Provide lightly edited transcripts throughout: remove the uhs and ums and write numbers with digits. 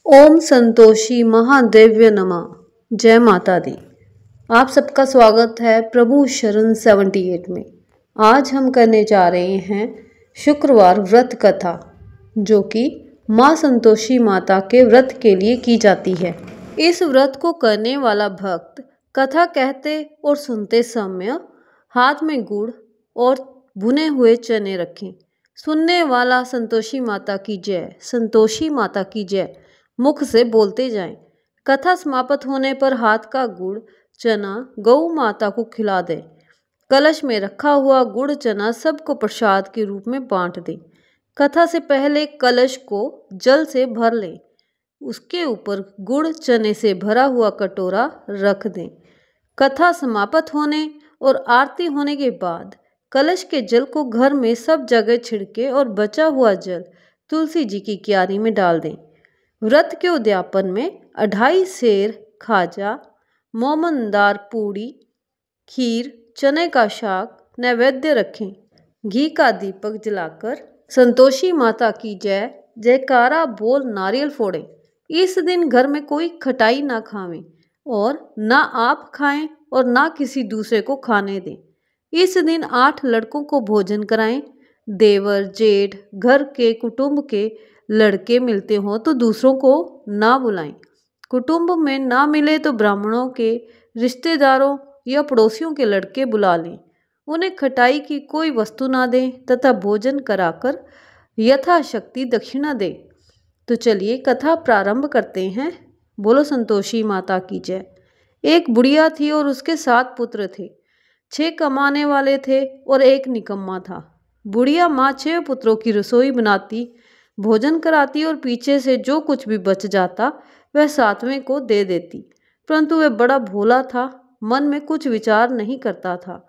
ओम संतोषी महादेव्य नमः। जय माता दी। आप सबका स्वागत है प्रभु शरण 78 में। आज हम करने जा रहे हैं शुक्रवार व्रत कथा, जो कि माँ संतोषी माता के व्रत के लिए की जाती है। इस व्रत को करने वाला भक्त कथा कहते और सुनते समय हाथ में गुड़ और भुने हुए चने रखें। सुनने वाला संतोषी माता की जय, संतोषी माता की जय मुख से बोलते जाएं। कथा समाप्त होने पर हाथ का गुड़ चना गौ माता को खिला दें। कलश में रखा हुआ गुड़ चना सबको प्रसाद के रूप में बांट दें। कथा से पहले कलश को जल से भर लें। उसके ऊपर गुड़ चने से भरा हुआ कटोरा रख दें। कथा समाप्त होने और आरती होने के बाद कलश के जल को घर में सब जगह छिड़के और बचा हुआ जल तुलसी जी की क्यारी में डाल दें। व्रत के उद्यापन में 2.5 सेर खाजा, मोमनदार पूड़ी, खीर, चने का शाक नैवेद्य रखें। घी का दीपक जलाकर संतोषी माता की जय जयकारा बोल नारियल फोड़ें। इस दिन घर में कोई खटाई ना खावें और ना आप खाएं और ना किसी दूसरे को खाने दें। इस दिन 8 लड़कों को भोजन कराएं। देवर जेठ घर के कुटुंब के लड़के मिलते हों तो दूसरों को ना बुलाएं। कुटुंब में ना मिले तो ब्राह्मणों के रिश्तेदारों या पड़ोसियों के लड़के बुला लें। उन्हें खटाई की कोई वस्तु ना दें तथा भोजन कराकर यथाशक्ति दक्षिणा दें। तो चलिए कथा प्रारंभ करते हैं। बोलो संतोषी माता की जय। एक बुढ़िया थी और उसके 7 पुत्र थे। 6 कमाने वाले थे और एक निकम्मा था। बुढ़िया माँ 6 पुत्रों की रसोई बनाती, भोजन कराती और पीछे से जो कुछ भी बच जाता वह 7वें को दे देती। परंतु वह बड़ा भोला था, मन में कुछ विचार नहीं करता था।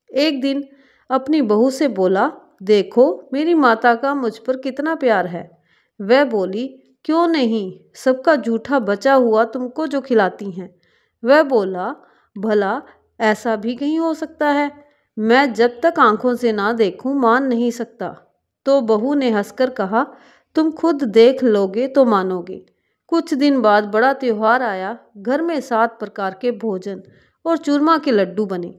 एक दिन अपनी बहू से बोला, देखो मेरी माता का मुझ पर कितना प्यार है। वह बोली, क्यों नहीं, सबका जूठा बचा हुआ तुमको जो खिलाती हैं। वह बोला, भला ऐसा भी कहीं हो सकता है? मैं जब तक आंखों से ना देखूं मान नहीं सकता। तो बहू ने हंसकर कहा, तुम खुद देख लोगे तो मानोगे। कुछ दिन बाद बड़ा त्योहार आया। घर में 7 प्रकार के भोजन और चूरमा के लड्डू बने।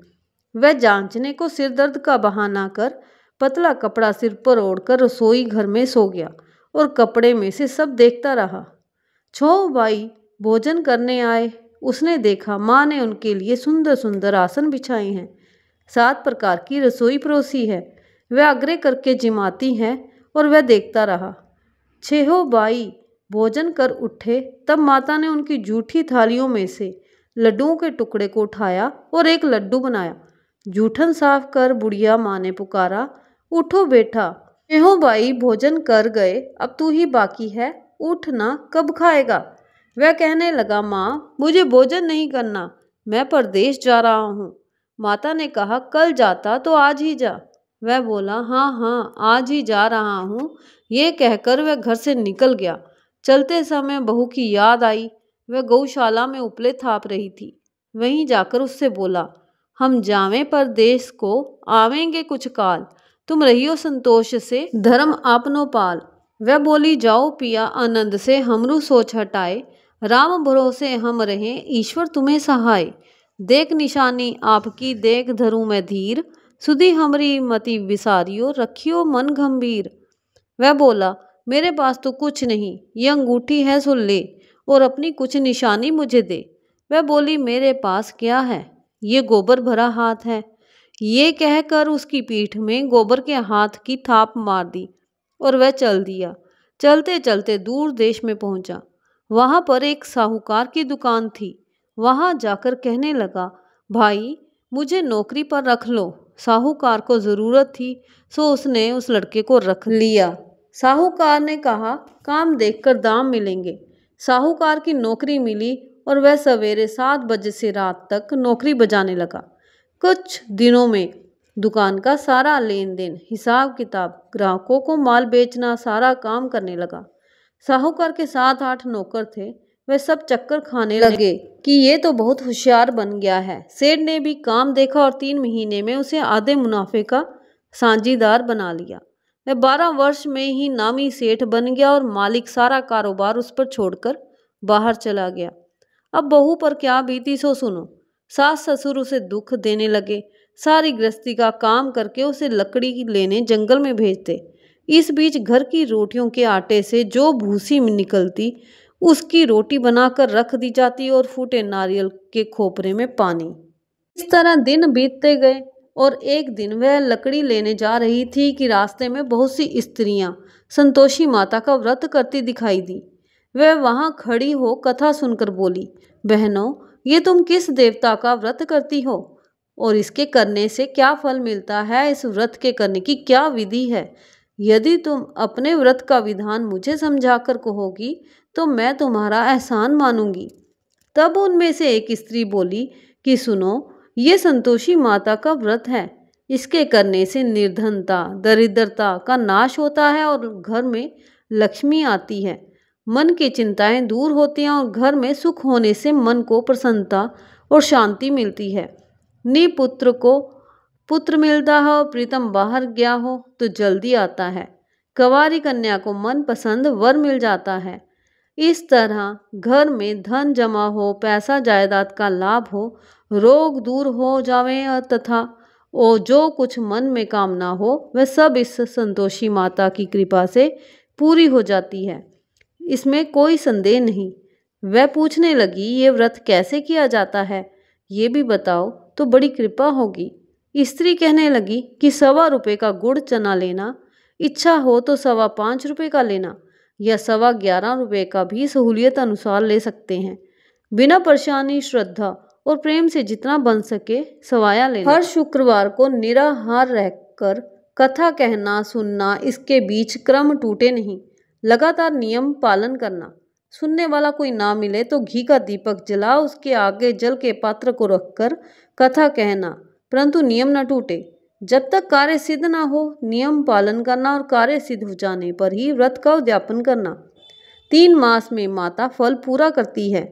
वह जांचने को सिर दर्द का बहाना कर पतला कपड़ा सिर पर ओढ़कर रसोई घर में सो गया और कपड़े में से सब देखता रहा। 6 भाई भोजन करने आए। उसने देखा माँ ने उनके लिए सुंदर सुंदर आसन बिछाए हैं, 7 प्रकार की रसोई परोसी है। वह आग्रह करके जिमाती है और वह देखता रहा। 6 भाई भोजन कर उठे तब माता ने उनकी जूठी थालियों में से लड्डुओं के टुकड़े को उठाया और एक लड्डू बनाया। जूठन साफ कर बुढ़िया माँ ने पुकारा, उठो बेटा, 6 भाई भोजन कर गए, अब तू ही बाकी है, उठ ना, कब खाएगा? वह कहने लगा, माँ मुझे भोजन नहीं करना, मैं परदेश जा रहा हूँ। माता ने कहा, कल जाता तो आज ही जा। वह बोला, हाँ हाँ आज ही जा रहा हूँ। ये कहकर वह घर से निकल गया। चलते समय बहू की याद आई। वह गौशाला में उपले थाप रही थी। वहीं जाकर उससे बोला, हम जावें परदेश को, आवेंगे कुछ काल, तुम रहियो संतोष से धर्म आपनो पाल। वह बोली, जाओ पिया आनंद से हमरू सोच हटाए, राम भरोसे हम रहें ईश्वर तुम्हें सहाय। देख निशानी आपकी देख धरूं मैं धीर, सुधी हमरी मति विसारियो रखियो मन गंभीर। वह बोला, मेरे पास तो कुछ नहीं, ये अंगूठी है सो ले और अपनी कुछ निशानी मुझे दे। वह बोली, मेरे पास क्या है, ये गोबर भरा हाथ है। ये कहकर उसकी पीठ में गोबर के हाथ की थाप मार दी और वह चल दिया। चलते चलते दूर देश में पहुंचा। वहां पर एक साहूकार की दुकान थी। वहां जाकर कहने लगा, भाई मुझे नौकरी पर रख लो। साहूकार को ज़रूरत थी सो उसने उस लड़के को रख लिया। साहूकार ने कहा, काम देखकर दाम मिलेंगे। साहूकार की नौकरी मिली और वह सवेरे 7 बजे से रात तक नौकरी बजाने लगा। कुछ दिनों में दुकान का सारा लेन देन, हिसाब किताब, ग्राहकों को माल बेचना, सारा काम करने लगा। साहूकार के 7-8 नौकर थे। वे सब चक्कर खाने लगे कि ये तो बहुत होशियार बन गया है। सेठ ने भी काम देखा और 3 महीने में उसे आधे मुनाफे का साझीदार बना लिया। वह 12 वर्ष में ही नामी सेठ बन गया और मालिक सारा कारोबार उस पर छोड़कर बाहर चला गया। अब बहू पर क्या बीती सो सुनो। सास ससुर उसे दुख देने लगे, सारी गृहस्थी का काम करके उसे लकड़ी लेने जंगल में भेजते। इस बीच घर की रोटियों के आटे से जो भूसी निकलती उसकी रोटी बनाकर रख दी जाती और फूटे नारियल के खोपरे में पानी। इस तरह दिन बीतते गए और एक दिन वह लकड़ी लेने जा रही थी कि रास्ते में बहुत सी स्त्रियां संतोषी माता का व्रत करती दिखाई दी। वह वहां खड़ी हो कथा सुनकर बोली, बहनों, ये तुम किस देवता का व्रत करती हो और इसके करने से क्या फल मिलता है? इस व्रत के करने की क्या विधि है? यदि तुम अपने व्रत का विधान मुझे समझाकर कहोगी तो मैं तुम्हारा एहसान मानूंगी। तब उनमें से एक स्त्री बोली कि सुनो, ये संतोषी माता का व्रत है। इसके करने से निर्धनता, दरिद्रता का नाश होता है और घर में लक्ष्मी आती है। मन की चिंताएं दूर होती हैं और घर में सुख होने से मन को प्रसन्नता और शांति मिलती है। निपुत्र को पुत्र मिलता है और प्रीतम बाहर गया हो तो जल्दी आता है। कंवारी कन्या को मनपसंद वर मिल जाता है। इस तरह घर में धन जमा हो, पैसा जायदाद का लाभ हो, रोग दूर हो जावे तथा और जो कुछ मन में कामना हो वह सब इस संतोषी माता की कृपा से पूरी हो जाती है। इसमें कोई संदेह नहीं। वह पूछने लगी, ये व्रत कैसे किया जाता है, ये भी बताओ तो बड़ी कृपा होगी। स्त्री कहने लगी कि 1.25 रुपये का गुड़ चना लेना, इच्छा हो तो 5.25 रुपये का लेना या 11.25 रुपये का भी सहूलियत अनुसार ले सकते हैं। बिना परेशानी, श्रद्धा और प्रेम से जितना बन सके सवाया लेना। हर शुक्रवार को निराहार रहकर कथा कहना सुनना, इसके बीच क्रम टूटे नहीं। लगातार नियम पालन करना। सुनने वाला कोई ना मिले तो घी का दीपक जला उसके आगे जल के पात्र को रखकर कथा कहना, परंतु नियम न टूटे। जब तक कार्य सिद्ध ना हो नियम पालन करना और कार्य सिद्ध हो जाने पर ही व्रत का उद्यापन करना। 3 मास में माता फल पूरा करती है।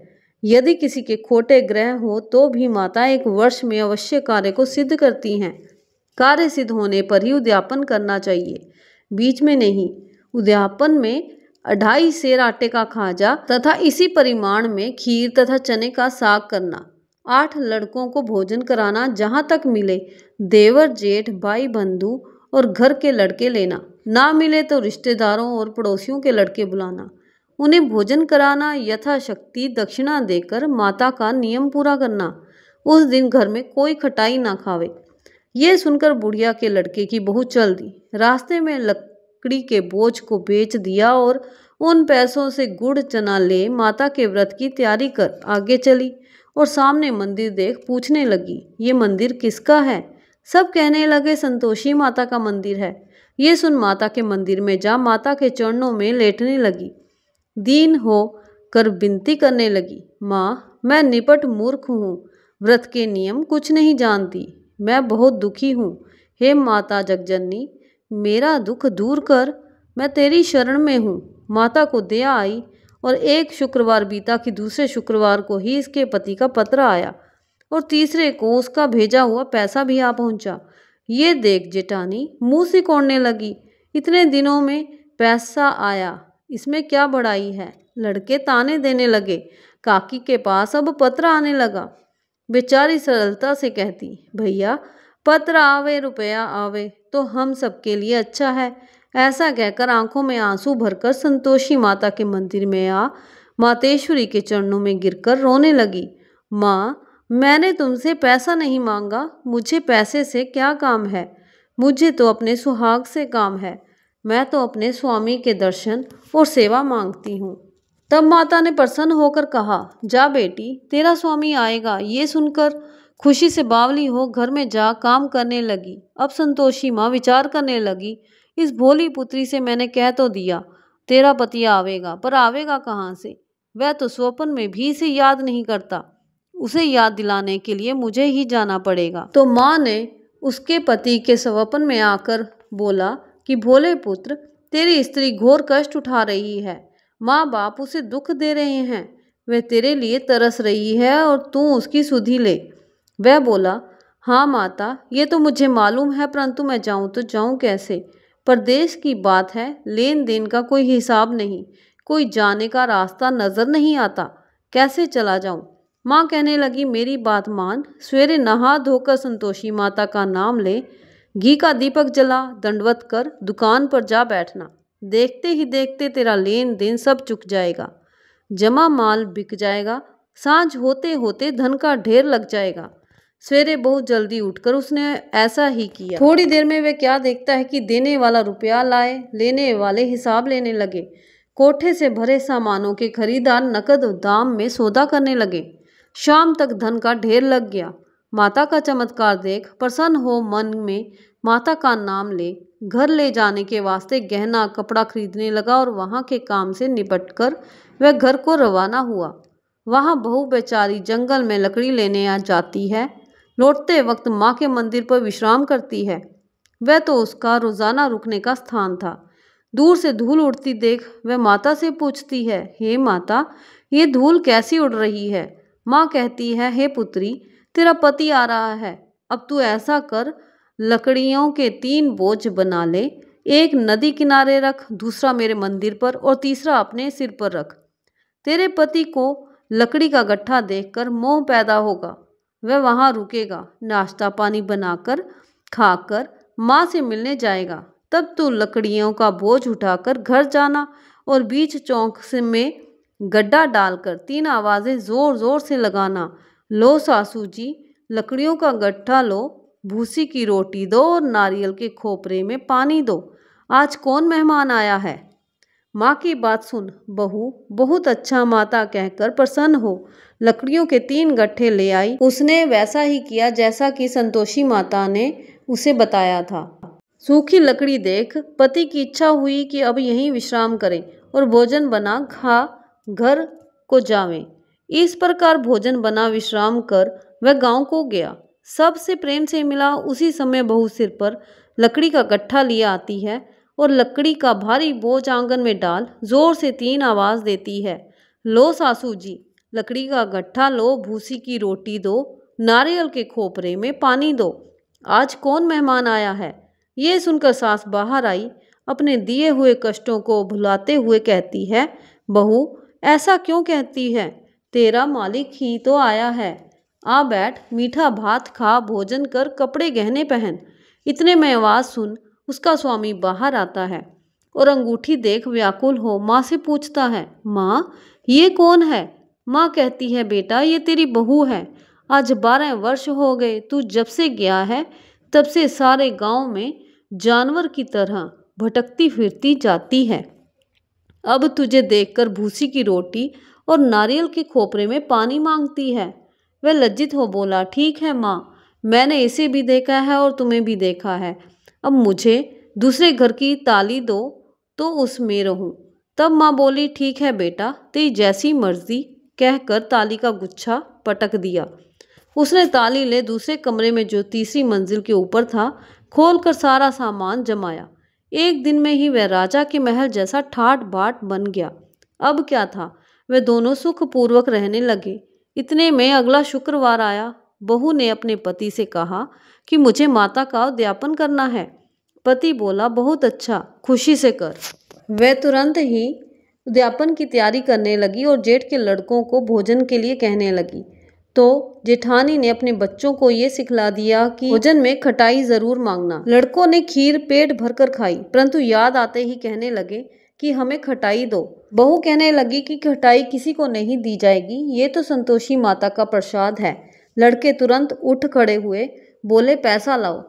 यदि किसी के खोटे ग्रह हो तो भी माता 1 वर्ष में अवश्य कार्य को सिद्ध करती हैं। कार्य सिद्ध होने पर ही उद्यापन करना चाहिए, बीच में नहीं। उद्यापन में 2.5 सेर आटे का खाजा तथा इसी परिमाण में खीर तथा चने का साग करना। 8 लड़कों को भोजन कराना, जहाँ तक मिले देवर जेठ भाई बंधु और घर के लड़के लेना, ना मिले तो रिश्तेदारों और पड़ोसियों के लड़के बुलाना, उन्हें भोजन कराना, यथाशक्ति दक्षिणा देकर माता का नियम पूरा करना। उस दिन घर में कोई खटाई ना खावे। ये सुनकर बुढ़िया के लड़के की बहू चल दी। रास्ते में लकड़ी के बोझ को बेच दिया और उन पैसों से गुड़ चना ले माता के व्रत की तैयारी कर आगे चली और सामने मंदिर देख पूछने लगी, ये मंदिर किसका है? सब कहने लगे, संतोषी माता का मंदिर है। ये सुन माता के मंदिर में जा माता के चरणों में लेटने लगी। दीन हो कर विनती करने लगी, माँ, मैं निपट मूर्ख हूँ, व्रत के नियम कुछ नहीं जानती, मैं बहुत दुखी हूँ। हे माता जगजननी, मेरा दुख दूर कर, मैं तेरी शरण में हूँ। माता को दया आई और एक शुक्रवार बीता कि दूसरे शुक्रवार को ही इसके पति का पत्र आया और तीसरे को उसका भेजा हुआ पैसा भी आ पहुंचा। ये देख जेठानी मुंह सिकोड़ने लगी, इतने दिनों में पैसा आया, इसमें क्या बड़ाई है? लड़के ताने देने लगे। काकी के पास अब पत्र आने लगा। बेचारी सरलता से कहती, भैया, पत्र आवे रुपया आवे तो हम सबके लिए अच्छा है। ऐसा कहकर आंखों में आंसू भरकर संतोषी माता के मंदिर में आ मातेश्वरी के चरणों में गिरकर रोने लगी। माँ, मैंने तुमसे पैसा नहीं मांगा, मुझे पैसे से क्या काम है? मुझे तो अपने सुहाग से काम है। मैं तो अपने स्वामी के दर्शन और सेवा मांगती हूँ। तब माता ने प्रसन्न होकर कहा, जा बेटी, तेरा स्वामी आएगा। ये सुनकर खुशी से बावली हो घर में जा काम करने लगी। अब संतोषी माँ विचार करने लगी, इस भोली पुत्री से मैंने कह तो दिया तेरा पति आवेगा, पर आवेगा कहाँ से? वह तो स्वप्न में भी इसे याद नहीं करता। उसे याद दिलाने के लिए मुझे ही जाना पड़ेगा। तो माँ ने उसके पति के स्वप्न में आकर बोला कि भोले पुत्र, तेरी स्त्री घोर कष्ट उठा रही है। माँ बाप उसे दुख दे रहे हैं। वह तेरे लिए तरस रही है और तू उसकी सुधि ले। वह बोला, हाँ माता, ये तो मुझे मालूम है, परंतु मैं जाऊँ तो जाऊँ कैसे? परदेश की बात है, लेन देन का कोई हिसाब नहीं, कोई जाने का रास्ता नजर नहीं आता, कैसे चला जाऊं। माँ कहने लगी, मेरी बात मान, सवेरे नहा धोकर संतोषी माता का नाम ले, घी का दीपक जला, दंडवत कर दुकान पर जा बैठना। देखते ही देखते तेरा लेन देन सब चुक जाएगा, जमा माल बिक जाएगा, सांझ होते होते धन का ढेर लग जाएगा। सवेरे बहुत जल्दी उठकर उसने ऐसा ही किया। थोड़ी देर में वह क्या देखता है कि देने वाला रुपया लाए, लेने वाले हिसाब लेने लगे। कोठे से भरे सामानों के खरीदार नकद दाम में सौदा करने लगे। शाम तक धन का ढेर लग गया। माता का चमत्कार देख प्रसन्न हो मन में माता का नाम ले, घर ले जाने के वास्ते गहना कपड़ा खरीदने लगा और वहाँ के काम से निपटकर वह घर को रवाना हुआ। वहाँ बहू बेचारी जंगल में लकड़ी लेने आ जाती है, लौटते वक्त माँ के मंदिर पर विश्राम करती है। वह तो उसका रोजाना रुकने का स्थान था। दूर से धूल उड़ती देख वह माता से पूछती है, हे माता, ये धूल कैसी उड़ रही है। माँ कहती है, हे पुत्री, तेरा पति आ रहा है, अब तू ऐसा कर, लकड़ियों के 3 बोझ बना ले, एक नदी किनारे रख, दूसरा मेरे मंदिर पर और तीसरा अपने सिर पर रख। तेरे पति को लकड़ी का गट्ठा देखकर मोह पैदा होगा, वह वहाँ रुकेगा, नाश्ता पानी बनाकर खाकर माँ से मिलने जाएगा। तब तू लकड़ियों का बोझ उठाकर घर जाना और बीच चौक से में गड्ढा डालकर 3 आवाज़ें जोर जोर से लगाना, लो सासू जी, लकड़ियों का गट्ठा लो, भूसी की रोटी दो और नारियल के खोपरे में पानी दो। आज कौन मेहमान आया है। माँ की बात सुन बहू, बहुत अच्छा माता कहकर प्रसन्न हो लकड़ियों के 3 गट्ठे ले आई। उसने वैसा ही किया जैसा कि संतोषी माता ने उसे बताया था। सूखी लकड़ी देख पति की इच्छा हुई कि अब यहीं विश्राम करें और भोजन बना खा घर को जावें। इस प्रकार भोजन बना विश्राम कर वह गांव को गया। सबसे प्रेम से मिला। उसी समय बहू सिर पर लकड़ी का गट्ठा लिए आती है और लकड़ी का भारी बोझ आंगन में डाल जोर से 3 आवाज़ देती है, लो सासू जी, लकड़ी का गट्ठा लो, भूसी की रोटी दो, नारियल के खोपरे में पानी दो। आज कौन मेहमान आया है। ये सुनकर सास बाहर आई, अपने दिए हुए कष्टों को भुलाते हुए कहती है, बहू ऐसा क्यों कहती है, तेरा मालिक ही तो आया है। आ बैठ, मीठा भात खा, भोजन कर, कपड़े गहने पहन। इतने में आवाज़ सुन उसका स्वामी बाहर आता है और अंगूठी देख व्याकुल हो माँ से पूछता है, माँ ये कौन है। माँ कहती है, बेटा ये तेरी बहू है। आज 12 वर्ष हो गए, तू जब से गया है तब से सारे गांव में जानवर की तरह भटकती फिरती जाती है। अब तुझे देखकर भूसी की रोटी और नारियल के खोपरे में पानी मांगती है। वह लज्जित हो बोला, ठीक है माँ, मैंने इसे भी देखा है और तुम्हें भी देखा है। अब मुझे दूसरे घर की ताली दो तो उसमें रहूं। तब माँ बोली, ठीक है बेटा, तेरी जैसी मर्जी, कहकर ताली का गुच्छा पटक दिया। उसने ताली ले दूसरे कमरे में जो तीसरी मंजिल के ऊपर था खोलकर सारा सामान जमाया। एक दिन में ही वह राजा के महल जैसा ठाट बाट बन गया। अब क्या था, वे दोनों सुखपूर्वक रहने लगे। इतने में अगला शुक्रवार आया। बहू ने अपने पति से कहा कि मुझे माता का उद्यापन करना है। पति बोला, बहुत अच्छा, खुशी से कर। वह तुरंत ही उद्यापन की तैयारी करने लगी और जेठ के लड़कों को भोजन के लिए कहने लगी। तो जेठानी ने अपने बच्चों को ये सिखला दिया कि भोजन में खटाई जरूर मांगना। लड़कों ने खीर पेट भरकर खाई, परंतु याद आते ही कहने लगे कि हमें खटाई दो। बहू कहने लगी कि खटाई किसी को नहीं दी जाएगी, ये तो संतोषी माता का प्रसाद है। लड़के तुरंत उठ खड़े हुए, बोले, पैसा लाओ।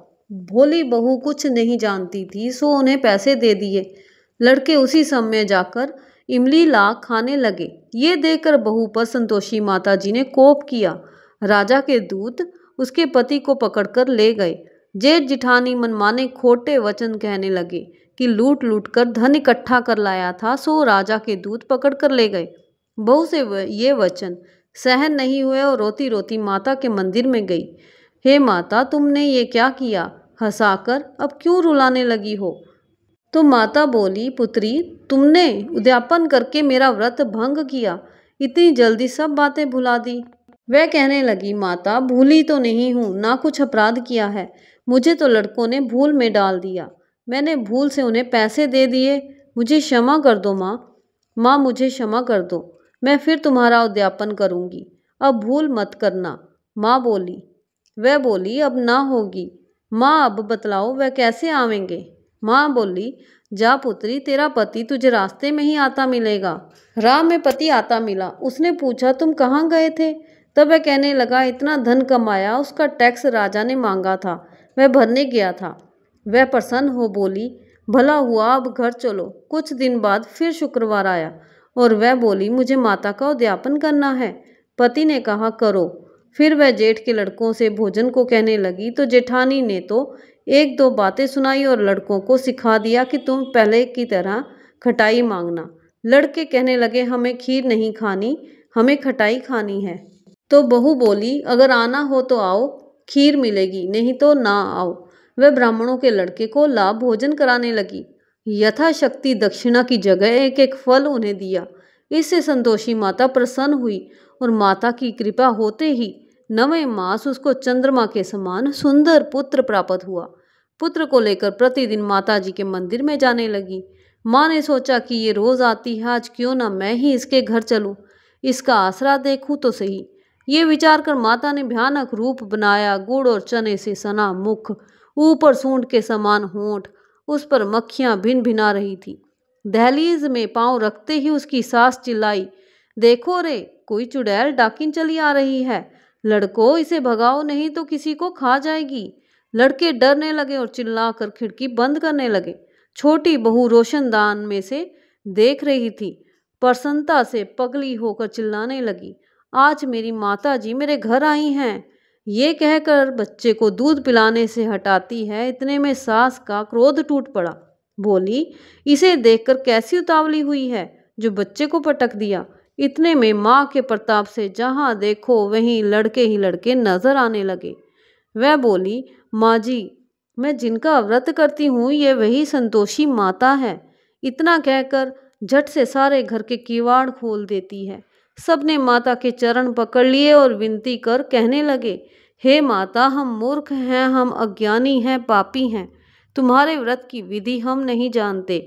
भोली बहू कुछ नहीं जानती थी, सो उन्हें पैसे दे दिए। लड़के उसी समय जाकर इमली ला खाने लगे। ये देखकर बहू पर संतोषी माता जी ने कोप किया। राजा के दूत उसके पति को पकड़कर ले गए। जेठ जिठानी मनमाने खोटे वचन कहने लगे कि लूट लूट कर धन इकट्ठा कर लाया था, सो राजा के दूत पकड़ कर ले गए। बहू से ये वचन सहन नहीं हुए और रोती रोती माता के मंदिर में गई। हे माता, तुमने ये क्या किया, हंसाकर अब क्यों रुलाने लगी हो। तो माता बोली, पुत्री, तुमने उद्यापन करके मेरा व्रत भंग किया, इतनी जल्दी सब बातें भुला दी। वह कहने लगी, माता, भूली तो नहीं हूँ, ना कुछ अपराध किया है, मुझे तो लड़कों ने भूल में डाल दिया, मैंने भूल से उन्हें पैसे दे दिए, मुझे क्षमा कर दो माँ। माँ मुझे क्षमा कर दो, मैं फिर तुम्हारा उद्यापन करूँगी, अब भूल मत करना। माँ बोली। वह बोली, अब ना होगी। माँ अब बतलाओ वह कैसे आवेंगे। माँ बोली, जा पुत्री, तेरा पति तुझे रास्ते में ही आता मिलेगा। राह में पति आता मिला। उसने पूछा, तुम कहाँ गए थे? तब वह कहने लगा, इतना धन कमाया, उसका टैक्स राजा ने मांगा था, वह भरने गया था। वह प्रसन्न हो बोली, भला हुआ, अब घर चलो। कुछ दिन बाद फिर शुक्रवार आया और वह बोली, मुझे माता का उद्यापन करना है। पति ने कहा, करो। फिर वह जेठ के लड़कों से भोजन को कहने लगी तो जेठानी ने तो एक दो बातें सुनाई और लड़कों को सिखा दिया कि तुम पहले की तरह खटाई मांगना। लड़के कहने लगे, हमें खीर नहीं खानी, हमें खटाई खानी है। तो बहू बोली, अगर आना हो तो आओ, खीर मिलेगी, नहीं तो ना आओ। वह ब्राह्मणों के लड़के को लाभ भोजन कराने लगी। यथाशक्ति दक्षिणा की जगह एक एक फल उन्हें दिया। इससे संतोषी माता प्रसन्न हुई और माता की कृपा होते ही 9वें मास उसको चंद्रमा के समान सुंदर पुत्र प्राप्त हुआ। पुत्र को लेकर प्रतिदिन माता जी के मंदिर में जाने लगी। माँ ने सोचा कि ये रोज आती है, आज क्यों ना मैं ही इसके घर चलूं, इसका आसरा देखूं तो सही। ये विचार कर माता ने भयानक रूप बनाया। गुड़ और चने से सना मुख, ऊपर सूंड के समान होंठ, उस पर मक्खियां भिन भिना रही थी। दहलीज में पांव रखते ही उसकी सास चिल्लाई, देखो रे, कोई चुड़ैल डाकिन चली आ रही है, लड़को इसे भगाओ नहीं तो किसी को खा जाएगी। लड़के डरने लगे और चिल्लाकर खिड़की बंद करने लगे। छोटी बहू रोशनदान में से देख रही थी। प्रसन्नता से पगली होकर चिल्लाने लगी, आज मेरी माता जी मेरे घर आई हैं। ये कहकर बच्चे को दूध पिलाने से हटाती है, इतने में सास का क्रोध टूट पड़ा। बोली, इसे देखकर कैसी उतावली हुई है जो बच्चे को पटक दिया। इतने में माँ के प्रताप से जहाँ देखो वहीं लड़के ही लड़के नजर आने लगे। वह बोली, माँ जी, मैं जिनका व्रत करती हूँ ये वही संतोषी माता है। इतना कहकर झट से सारे घर के किवाड़ खोल देती है। सबने माता के चरण पकड़ लिए और विनती कर कहने लगे, हे माता, हम मूर्ख हैं, हम अज्ञानी हैं, पापी हैं। तुम्हारे व्रत की विधि हम नहीं जानते।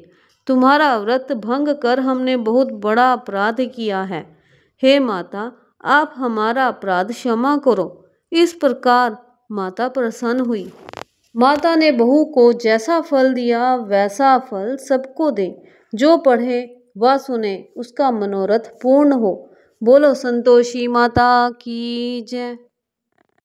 तुम्हारा व्रत भंग कर हमने बहुत बड़ा अपराध किया है। हे माता, आप हमारा अपराध क्षमा करो। इस प्रकार माता प्रसन्न हुई। माता ने बहू को जैसा फल दिया वैसा फल सबको दे। जो पढ़े व सुने उसका मनोरथ पूर्ण हो। बोलो संतोषी माता की जय।